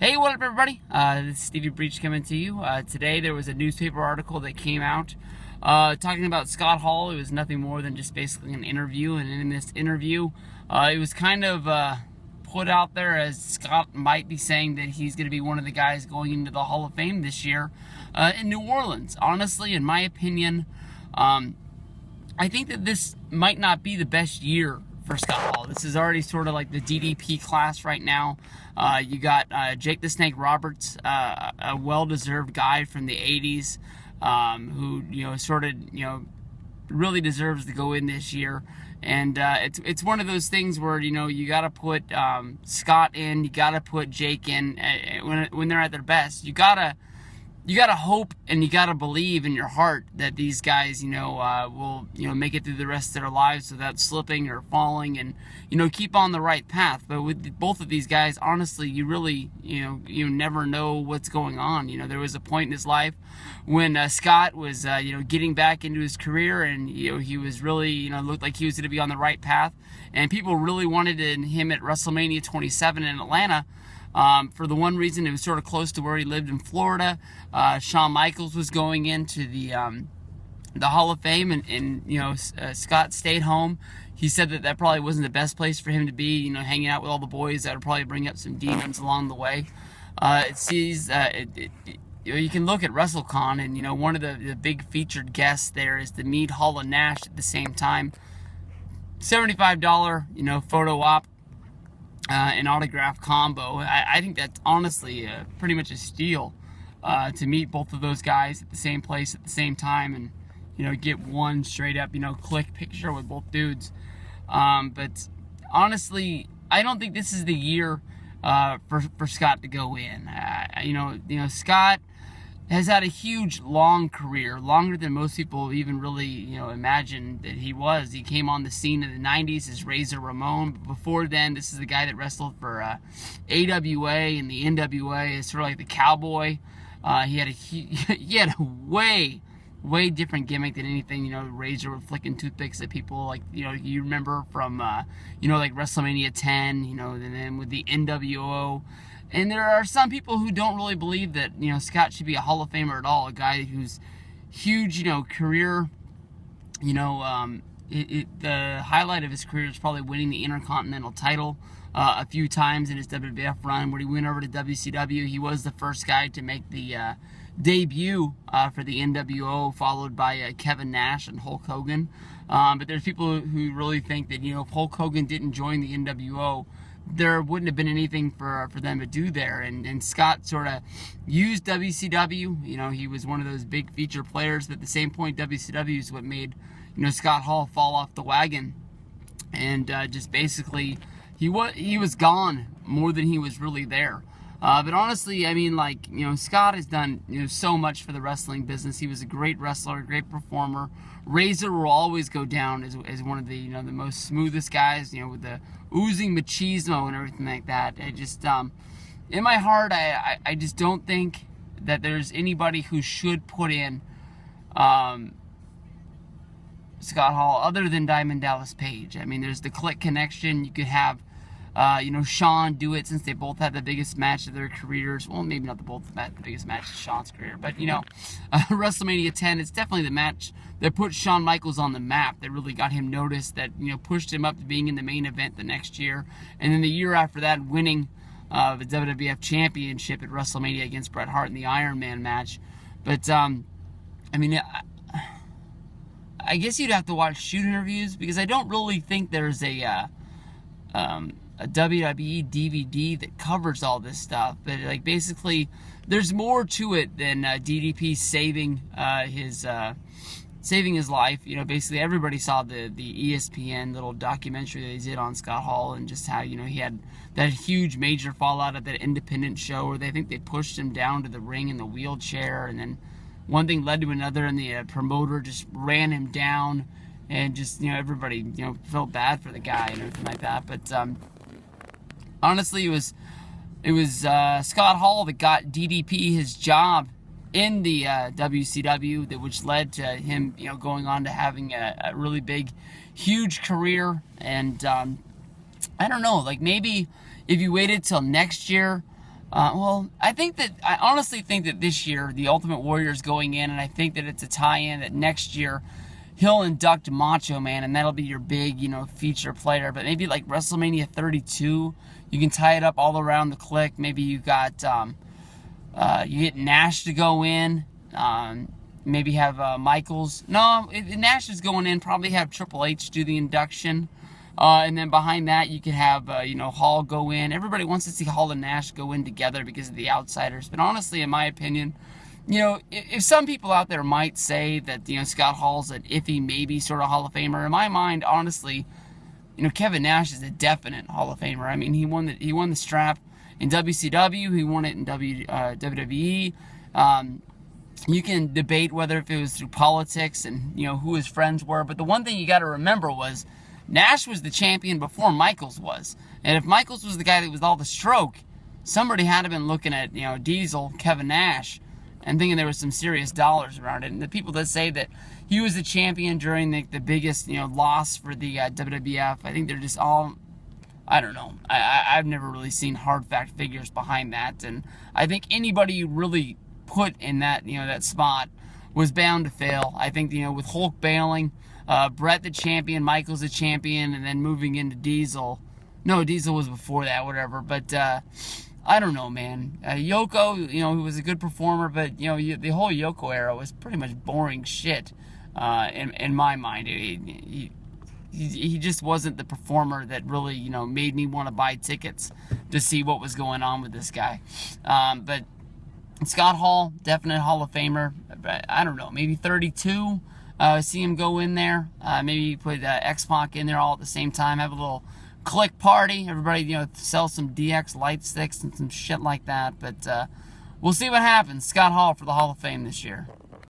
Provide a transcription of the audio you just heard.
Hey, what up, everybody? This is Stevie Breach coming to you. Today there was a newspaper article that came out talking about Scott Hall. It was nothing more than just basically an interview, and in this interview, it was kind of put out there as Scott might be saying that he's going to be one of the guys going into the Hall of Fame this year in New Orleans. Honestly, in my opinion, I think that this might not be the best year for Scott Hall. This is already sort of like the DDP class right now. You got Jake the Snake Roberts, a well-deserved guy from the 80s, who really deserves to go in this year. And it's one of those things where you got to put Scott in, you got to put Jake in when they're at their best. You gotta hope and you gotta believe in your heart that these guys, will, make it through the rest of their lives without slipping or falling, and keep on the right path. But with both of these guys, honestly, you really, you never know what's going on. There was a point in his life when Scott was, getting back into his career, and he was really, looked like he was going to be on the right path, and people really wanted him at WrestleMania 27 in Atlanta. For the one reason, it was sort of close to where he lived in Florida. Shawn Michaels was going into the Hall of Fame, and Scott stayed home. He said that probably wasn't the best place for him to be, hanging out with all the boys that would probably bring up some demons along the way. You can look at WrestleCon, and one of the big featured guests there is to meet Hall and Nash at the same time. $75, photo op. An autograph combo. I think that's honestly pretty much a steal to meet both of those guys at the same place at the same time, and get one straight up click picture with both dudes. But honestly, I don't think this is the year for Scott to go in. Scott has had a huge, long career, longer than most people even really, imagined that he was. He came on the scene in the 90s as Razor Ramon. But before then, this is the guy that wrestled for AWA and the NWA as sort of like the cowboy. He had a way different gimmick than anything, Razor with flicking toothpicks at people, like, you remember from, like WrestleMania 10, and then with the NWO. And there are some people who don't really believe that, Scott should be a Hall of Famer at all. A guy who's huge, career, the highlight of his career is probably winning the Intercontinental title a few times in his WWF run. When he went over to WCW, he was the first guy to make the debut for the NWO, followed by Kevin Nash and Hulk Hogan. But there's people who really think that, if Hulk Hogan didn't join the NWO, there wouldn't have been anything for them to do there. And Scott sort of used WCW. He was one of those big feature players, but at the same point, WCW is what made, Scott Hall fall off the wagon. And just basically, he was gone more than he was really there. But honestly, Scott has done, so much for the wrestling business. He was a great wrestler, a great performer. Razor will always go down as one of the, the most smoothest guys, with the oozing machismo and everything like that. I just, in my heart, I just don't think that there's anybody who should put in Scott Hall other than Diamond Dallas Page. There's the Click connection. You could have Shawn do it, since they both had the biggest match of their careers. Well, maybe not the biggest match of Shawn's career, but WrestleMania 10, it's definitely the match that put Shawn Michaels on the map, that really got him noticed, that pushed him up to being in the main event the next year, and then the year after that, winning the WWF Championship at WrestleMania against Bret Hart in the Iron Man match. But I guess you'd have to watch shoot interviews, because I don't really think there's a WWE DVD that covers all this stuff. But basically, there's more to it than DDP saving his life. Basically everybody saw the ESPN little documentary that he did on Scott Hall, and just how he had that huge major fallout at that independent show where they pushed him down to the ring in the wheelchair, and then one thing led to another, and the promoter just ran him down, and just everybody felt bad for the guy and everything like that. But honestly, it was Scott Hall that got DDP his job in the WCW, which led to him going on to having a really big, huge career. And I don't know, maybe if you waited till next year, Well, I honestly think that this year the Ultimate Warrior is going in, and I think that it's a tie-in that next year he'll induct Macho Man, and that'll be your big, feature player. But maybe like WrestleMania 32, you can tie it up all around the clique. Maybe you got you get Nash to go in. Maybe have Michaels. No, if Nash is going in, probably have Triple H do the induction. And then behind that, you could have, Hall go in. Everybody wants to see Hall and Nash go in together because of the outsiders. But honestly, in my opinion, if some people out there might say that, Scott Hall's an iffy, maybe sort of Hall of Famer, in my mind, honestly, Kevin Nash is a definite Hall of Famer. I mean, he won the strap in WCW. He won it in WWE. You can debate whether if it was through politics and, who his friends were. But the one thing you got to remember was Nash was the champion before Michaels was. And if Michaels was the guy that was all the stroke, somebody had to been looking at, Diesel, Kevin Nash, and thinking there was some serious dollars around it. And the people that say that he was the champion during the biggest, loss for the WWF, I think they're just all, I don't know. I've never really seen hard fact figures behind that. And I think anybody you really put in that, that spot was bound to fail. I think, with Hulk bailing, Brett the champion, Michaels the champion, and then moving into Diesel. No, Diesel was before that, whatever. But I don't know, man. Yoko, he was a good performer, but the whole Yoko era was pretty much boring shit. In my mind, he just wasn't the performer that really made me want to buy tickets to see what was going on with this guy. But Scott Hall, definite Hall of Famer. I don't know, maybe 32. See him go in there. Maybe put X-Pac in there all at the same time. Have a little click party. Everybody, sell some DX light sticks and some shit like that. But we'll see what happens. Scott Hall for the Hall of Fame this year.